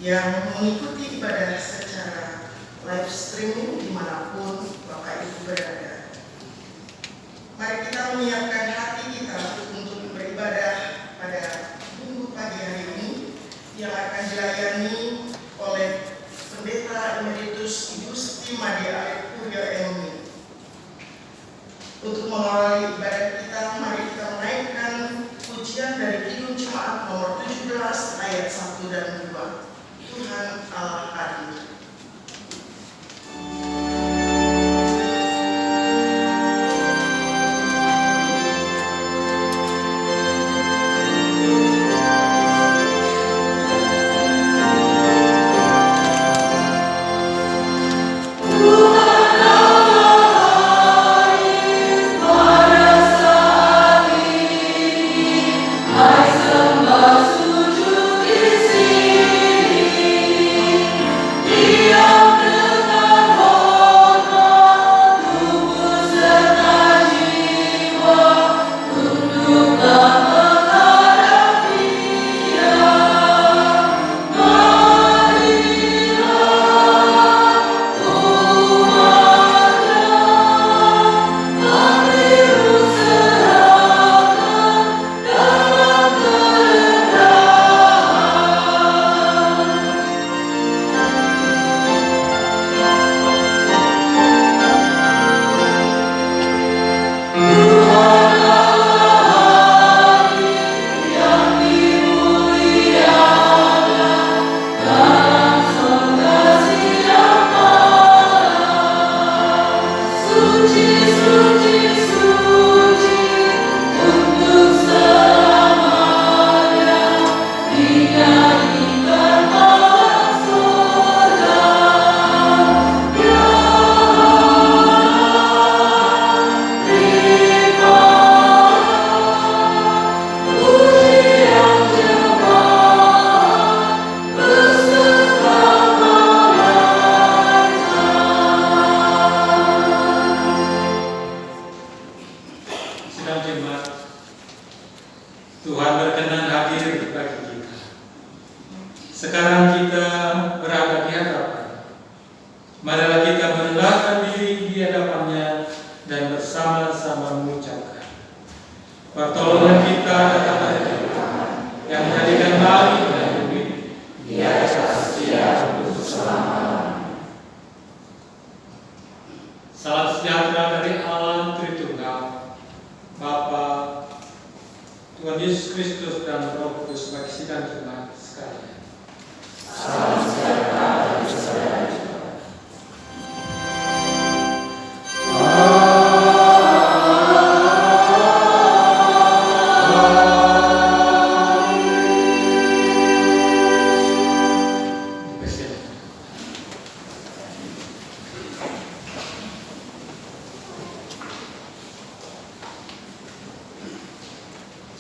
yang mengikuti ibadah secara live streaming dimanapun Bapak Ibu berada. Mari kita menyiapkan hati kita untuk beribadah pada minggu pagi hari ini yang akan dilayani oleh Pendeta Emeritus Ibu Siti Madia Aipuryo Emi. Untuk mengawali ibadah kita, mari kita menaikkan pujian dari Kidung Jemaat nomor 17 ayat 1 dan 2. Tuhan Allah hadir.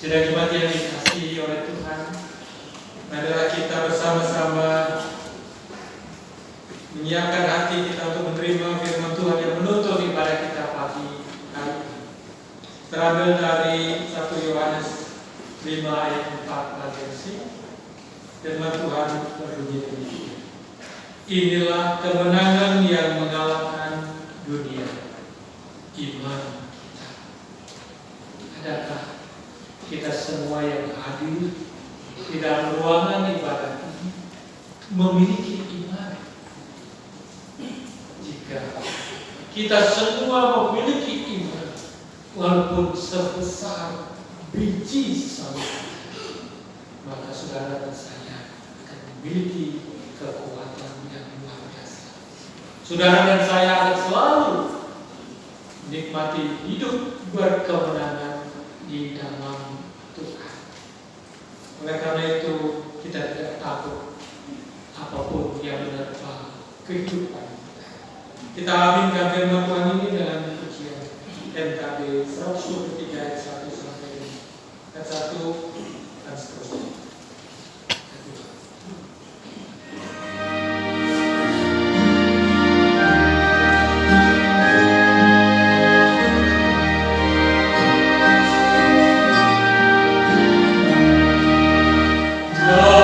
Sidang Jemaat yang dikasihi oleh Tuhan, marilah kita bersama-sama menyiapkan hati kita untuk menerima firman Tuhan yang menuntun ibadah kita pagi hari ini. Terambil dari 1 Yohanes 5 ayat 4 bagian C. Firman Tuhan berbunyi demikian. Inilah kemenangan yang mengalahkan dunia, iman kita. Adakah kita semua yang hadir di dalam ruangan ibadah ini memiliki iman? Jika kita semua memiliki iman, walaupun sebesar biji sawi, maka saudara dan saya akan memiliki kekuatan yang luar biasa. Saudara dan saya akan selalu menikmati hidup berkemenangan di dalam Tuhan. Oleh karena itu kita tidak takut apapun yang menerpa kehidupan kita. Kita aminkan firman Tuhan ini dengan pujian NKB 123 ayat 1 sampai 5 ayat 1 dan seterusnya. Dalam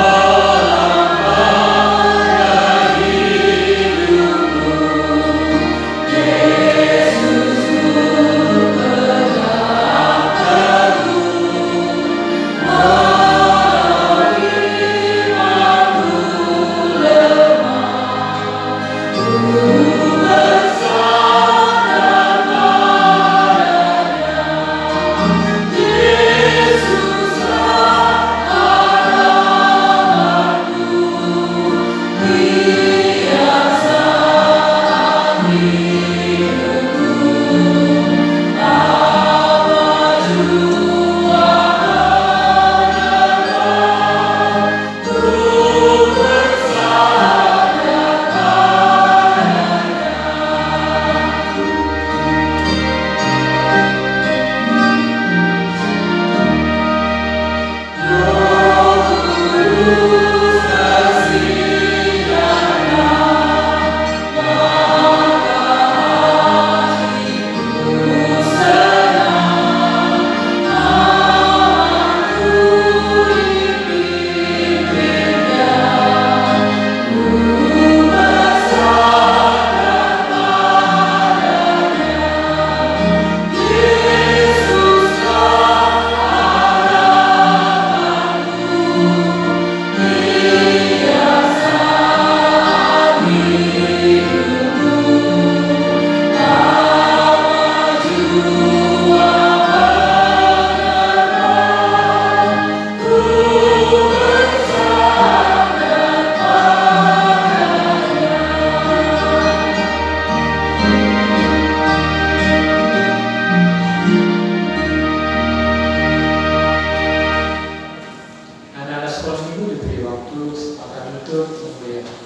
kemuliaan.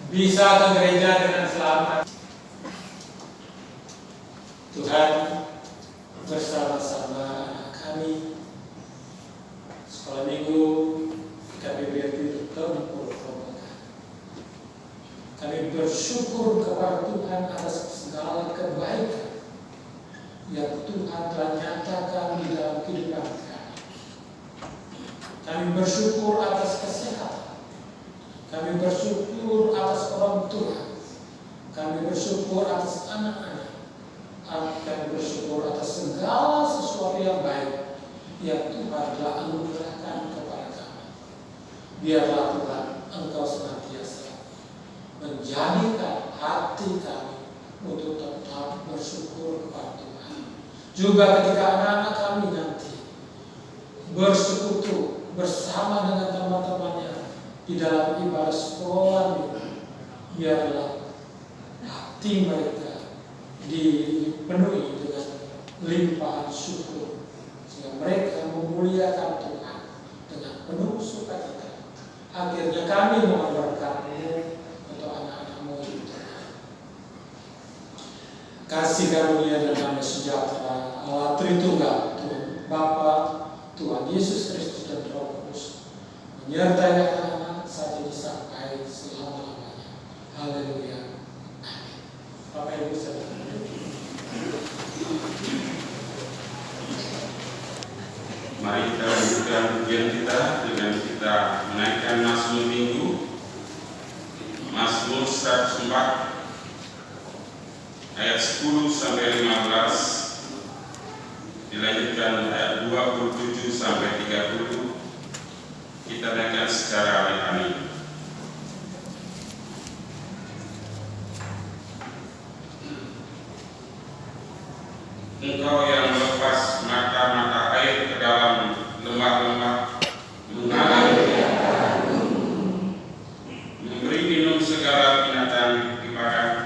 Bisa ke gereja dengan selamat. Tuhan bersama-sama kami sekolah minggu KBBI Tempur Rombongan. Kami bersyukur kepada Tuhan atas segala kebaikan yang Tuhan telah nyatakan di dalam kehidupan kami. Kami bersyukur atas kesehatan. Kami bersyukur atas orang tua. Kami bersyukur atas anak-anak. Kami bersyukur atas segala sesuatu yang baik yang Tuhan telah anugerahkan kepada kami. Biarlah Tuhan Engkau senantiasa menjadikan hati kami untuk tetap bersyukur kepada Tuhan. Juga ketika anak-anak kami nanti bersekutu bersama dengan teman-temannya di dalam ibadah sekolah minggu, biarlah hati mereka dipenuhi dengan limpahan syukur, sehingga mereka memuliakan Tuhan dengan penuh sukacita. Akhirnya kami mohon berkat-Mu untuk anak-anak-Mu itu. Kasih karunia dan damai sejahtera Allah Tritunggal, Tuhan Bapa, Tuhan Yesus Kristus dan Roh Kudus menyertai anak-anak saat ini sampai selama-lamanya. Haleluya. Amin. Bapak Ibu saudara. Mari kita lanjutkan pujian kita dengan kita menaikkan Mazmur Minggu, Mazmur 104 ayat 10 sampai 15, dilanjutkan ayat 27 sampai 30. Kita naikkan secara alih-alih. Engkau yang melepas mata-mata air ke dalam lembah-lembah, mengalir, memberi minum segala binatang di padang,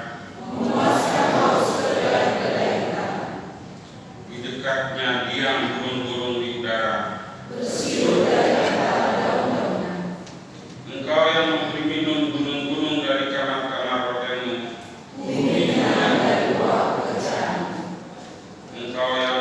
di dekatnya diam burung-burung di udara. Engkau yang memberi minum gunung-gunung dari kamar-kamar hotelmu. Engkau yang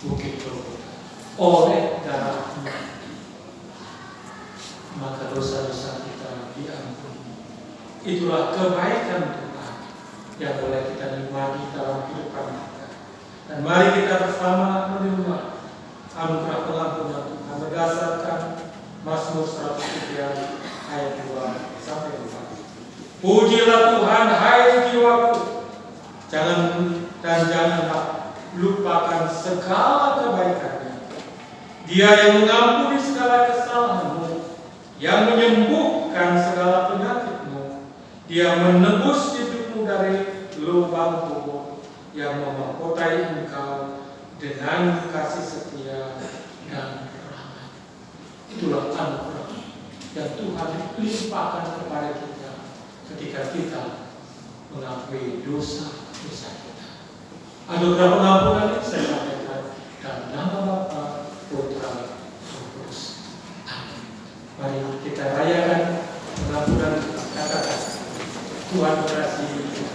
bukit Golgota oleh darahnya, maka dosa-dosa kita diampuni. Itulah kebaikan Tuhan yang boleh kita nikmati dalam kehidupan kita. Dan mari kita bersama menerima anugerah pengampunan Tuhan berdasarkan Mazmur 103 ayat 2 sampai 4. Pujilah Tuhan, hai jiwaku, janganlah lupakan segala kebaikannya. Dia yang mengampuni segala kesalahanmu, yang menyembuhkan segala penyakitmu. Dia menebus hidupmu dari lubang kubur, yang memahkotai engkau dengan kasih setia dan rahmat. Itulah anugerah yang Tuhan limpahkan kepada kita ketika kita mengakui dosa-dosa kita. Anugerah pengampunan ini saya sampaikan dalam nama Bapa, Putra, Roh Kudus. Amin. Mari kita rayakan pengampunan kata-kata. Tuhan berkasihi kita.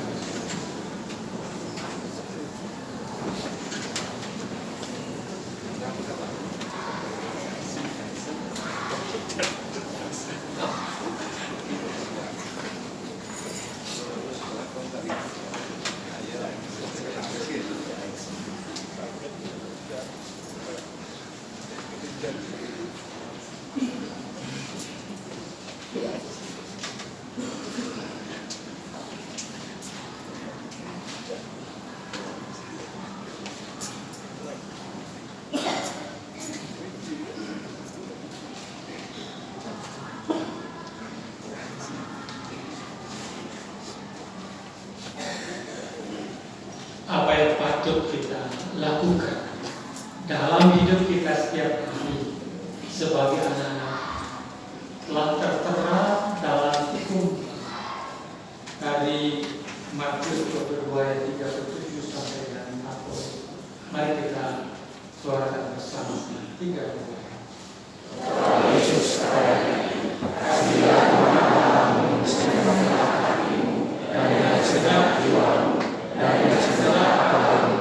Apa yang patut kita lakukan dalam hidup kita setiap hari sebagai anak-anak telah tertera dalam hukum dari Matius 22 ayat 37 sampai dengan 40. Mari kita suarakan bersama 3 Yesus kasihan anak-anakmu dan dengan segenap jiwamu dan dengan segenap akalmu.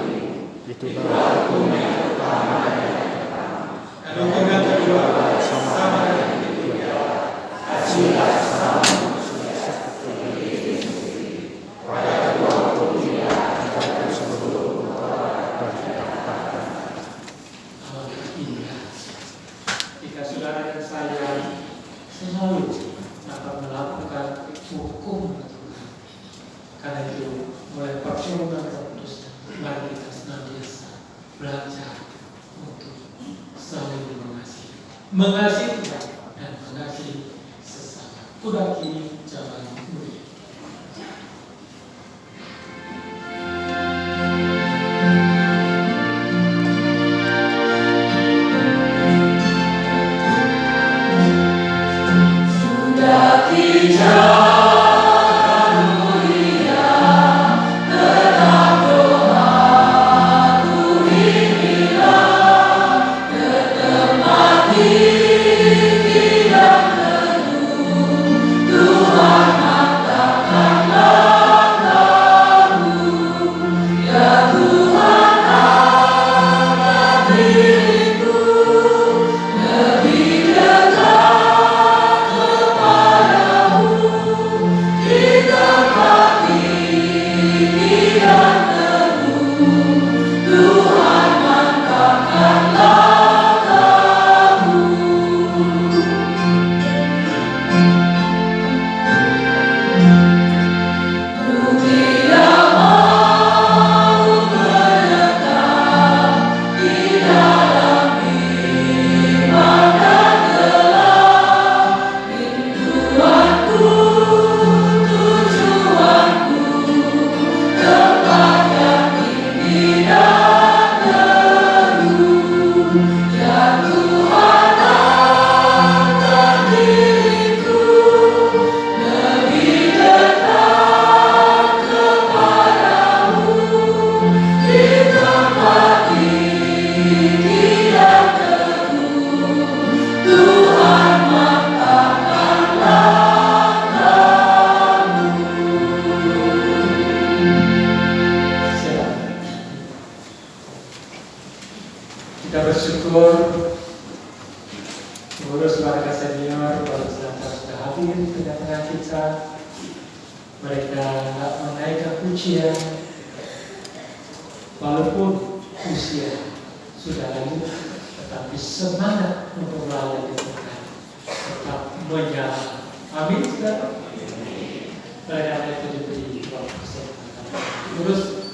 Itulah hukum yang pertama dan yang pertama. Dan hukum yang kedua sama dengan ketiga, kasihlah sesamamu seperti diri sendiri. Pada kedua hukum ini dan seluruh perkara kita katakan. Alangkah indah jika saudara dan saya selalu dapat melakukan hukum Tuhan. Karena itu mulai pertemuan Kudus, mari kita senantiasa belajar untuk saling mengasihi Tuhan dan mengasihi sesama. Udah kini zaman mulia. Sudah kini Tuhan Kita bersyukur pengurus warga senior Bapak Selatan sudah hadir di tengah-tengah kita. Mereka menaikkan pujian walaupun usia sudah lanjut, tetapi semangat untuk melayani Tuhan tetap menyala. Amin, saudara. Karena itu diberi waktu kesempatan. Terus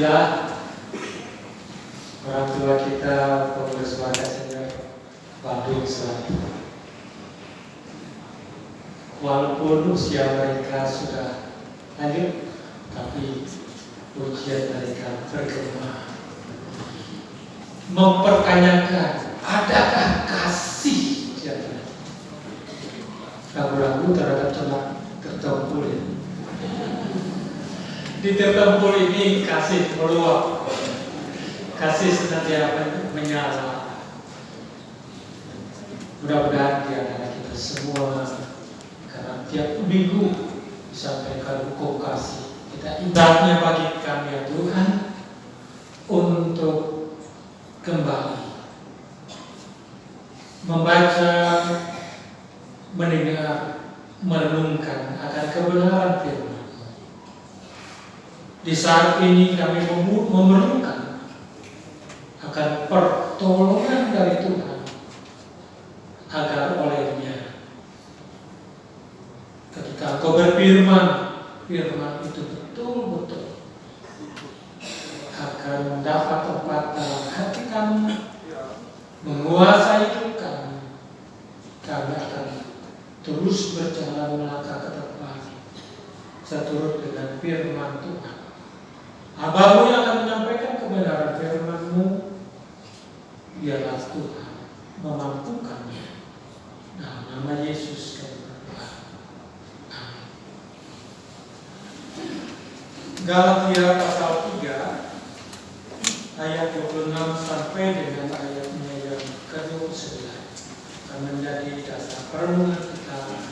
Alhamdulillah orang tua kita pengurus warga senior Bandung Selatan. Walaupun usia mereka sudah lanjut, tapi ujian mereka bergema, mempertanyakan adakah kasih di antara ragu-ragu terhadap celak tertempul ya. Di tertempul ini kasih meluap, kasih senantiasa menyala. Mudah-mudahan di antara kita semua, karena tiap minggu disampaikan hukum kasih, kita indahnya bagi kami ya Tuhan untuk kembali membaca, mendengar, merenungkan akan kebenaran firman. Di saat ini kami memerlukan akan pertolongan dari Tuhan, agar olehnya ketika Engkau berfirman, firman itu betul-betul akan mendapat tempat dalam hati kami, menguasai hidup kami. Kami akan terus berjalan melangkah ke depan seturut dengan firman Tuhan. Abamu yang akan menyampaikan kebenaran firman-Mu, biarlah Tuhan memampukannya. Dalam nama Yesus kami berdoa. Amin. Galatia pasal 3 ayat 26 sampai dengan ayatnya yang ke-29 akan menjadi dasar perenungan kita.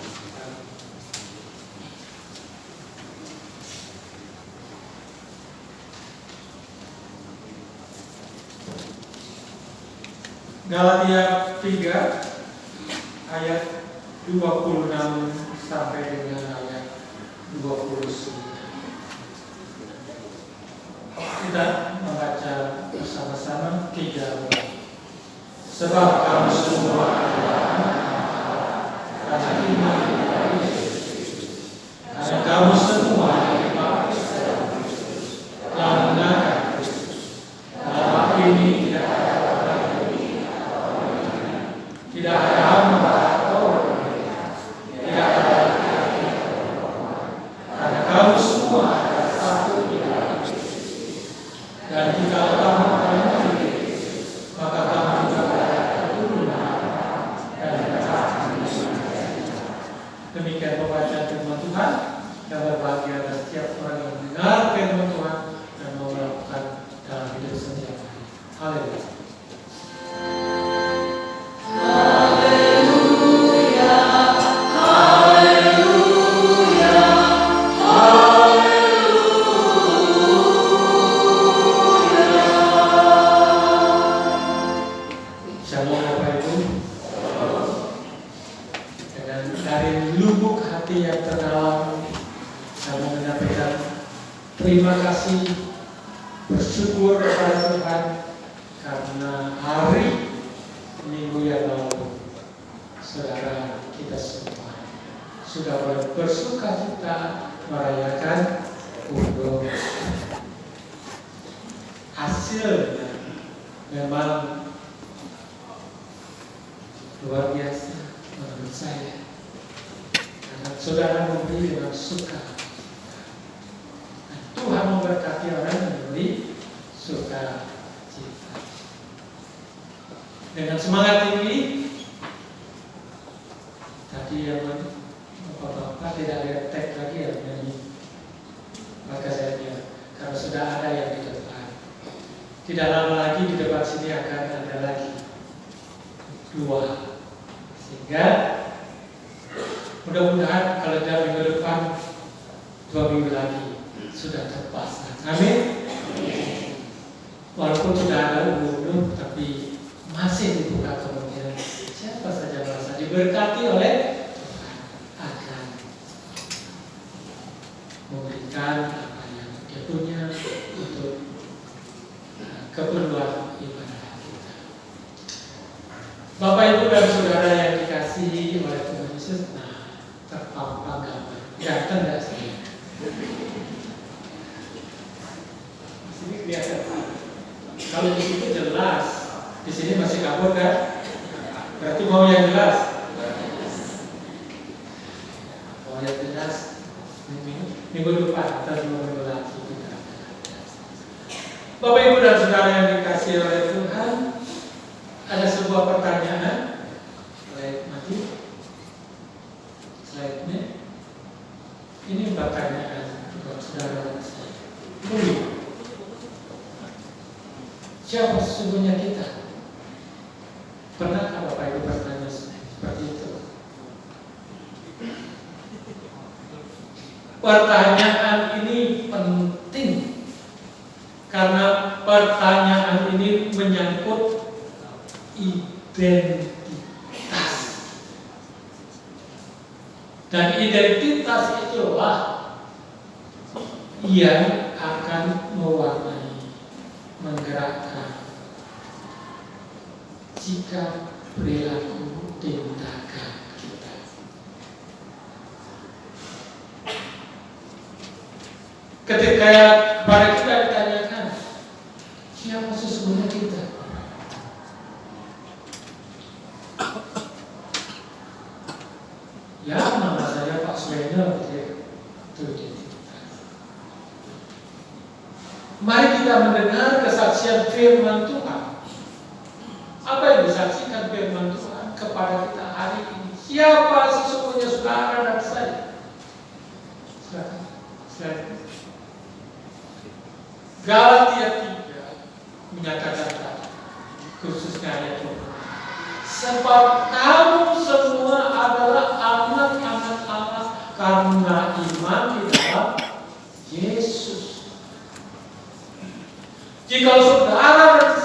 Galatia 3 ayat 26 sampai dengan ayat 29. Kita membaca bersama-sama 3. Sebab kamu semua adalah karena iman kepada Yesus. Karena kamu semua dipakai secara Kristus telah mengenal Kristus. Dalam hal ini tidak ada tidak ada hamba atau tidak ada laki-laki, karena kamu semua adalah satu di dalam Kristus. Dan jika kamu berada di Kristus, maka kamu juga berada keturunan dan berkat manusia. Demikian pembacaan firman Tuhan. Dan berbahagia atas setiap orang yang mendengar firman Tuhan dan mau melakukan dalam hidup setiap hari. Haleluya. Terima kasih, bersyukur kepada Tuhan karena hari minggu yang lalu saudara kita semua sudah bersuka cita merayakan undur. Hasilnya memang luar biasa menurut saya, karena saudara memberi dengan suka. Tuhan memberkati orang yang memberi sukacita. Dengan semangat ini, tadi yang Bapak-bapak tidak lihat tag lagi ya menyanyi. Maka saya bilang, karena sudah ada yang di depan, tidak lama lagi di depan sini akan ada lagi 2. Sehingga mudah-mudahan kalender minggu depan 2 minggu lagi sudah terpasang. Amin. Walaupun sudah ada umur, tapi masih dibuka kemungkinan siapa saja merasa diberkati oleh Tuhan akan memberikan apa yang dia punya untuk keperluan ibadah kita. Bapak Ibu dan Saudara yang dikasihi oleh Tuhan Yesus, terpampang gambar. Ganteng nggak sih? Sini minggu depan atau 2 minggu lagi kita. Bapak Ibu dan Saudara yang dikasihi oleh Tuhan, ada sebuah pertanyaan. Slide-nya. Ini pertanyaan buat saudara dan saya. Siapa sesungguhnya kita? Pernahkah Bapak Ibu bertanya seperti itu? Pertanyaan ini penting karena pertanyaan ini menyangkut identitas. Dan identitas itulah yang akan mewarnai, menggerakkan sikap, perilaku, tindakan kita. Ketika kepada kita ditanyakan, siapa sesungguhnya kita? Ya, nama saya Pak Suweno, itu identitas. Mari kita mendengar kesaksian firman Tuhan. Apa yang disaksikan firman Tuhan kepada kita hari ini? Siapa sesungguhnya saudara dan saya? Silakan. Galatia 3 menyatakan khususnya ayat 2. Sebab kamu semua adalah anak-anak Allah karena iman di dalam Yesus. Jika saudara dan